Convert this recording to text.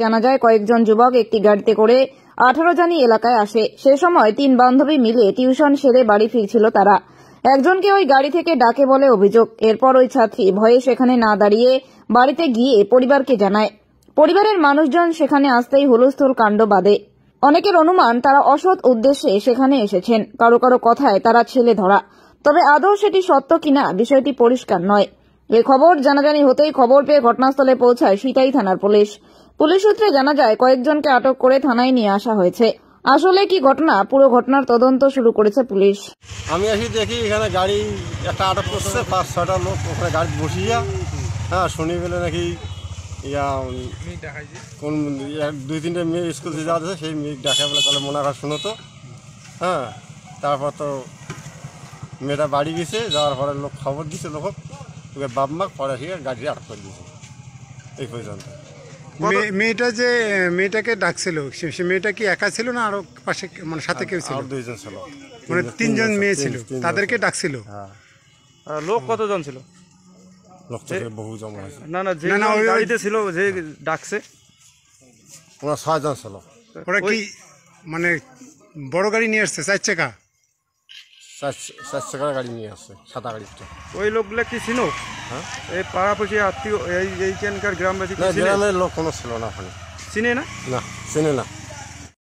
জানা যায় কয়েকজন যুবক একটি গাড়িতে করে 18 জানি এলাকায় আসে। সে সময় 3 বান্ধবী মিলে টিউশন সেরে বাড়ি ফিরছিল তারা। একজনকে ওই গাড়ি থেকে ডাকে বলে অভিযোগ। এরপর ওই ছাত্রী ভয়ে সেখানে না দাঁড়িয়ে বাড়িতে গিয়ে পরিবারকে জানায়। পরিবারের মানুষজন সেখানে আসতেই হুলস্থুল কাণ্ড বাধে। অনেকের অনুমান তারা অসৎ উদ্দেশ্যে সেখানে এসেছেন। কারো কারো কথায় তারা ছেলে ধরা, তবে আদৌ সেটি সত্য কিনা বিষয়টি পরিষ্কার নয়। এ খবর জানাজানি হতেই খবর পেয়ে ঘটনাস্থলে পৌঁছায় সিতাই থানার পুলিশ। পুলিশ সূত্রে জানা যায় কয়েকজনকে আটক করে থানায় নিয়ে আসা হয়েছে। আসলে কি ঘটনা, পুরো ঘটনার তদন্ত শুরু করেছে পুলিশ। আমি আসি দেখি এখানে গাড়ি একটা আটক করছে, 5-6টা লোক ওখানে গাড়ি বসিয়া। হ্যাঁ, শুনি বলে নাকি কোন 2-3টে মেয়ে স্কুল থেকে যাওয়া যাচ্ছে, সেই মেয়ে দেখা বলে তাহলে মনে হয় শুনো তো। হ্যাঁ, তারপর তো মেয়েটা বাড়ি গেছে, যাওয়ার পরে লোক খবর দিচ্ছে, লোক ওকে বাপ মা পরে থেকে গাড়ি আটক করে দিয়েছে। এই পর্যন্ত মেয়েটা যে মেয়েটাকে ডাকছিল, সে মেয়েটা কি একা ছিল না আরো পাশে মানে সাথে কেউ ছিল? 2জন ছিল, মানে 3জন মেয়ে ছিল, তাদেরকে ডাকছিল। হ্যাঁ, লোক কতজন ছিল? লোক থেকে বহু জমা হয়েছে। না ওই গাড়িতে ছিল যে ডাকছে, ওরা 6জন ছিল। ওরা কি মানে বড় গাড়ি নিয়ে আসছে, 4 চাকা? 4 চাকার গাড়ি নিয়ে আসছে, সাদা গাড়িটা। ওই লোকগুলা কি চিনো? হ্যাঁ, এই পাড়াপড়শি আত্মীয় এইখানকার গ্রামবাসী গ্রামের লোক কোনো ছিল না ওখানে। চিনে না? না, চিনে না।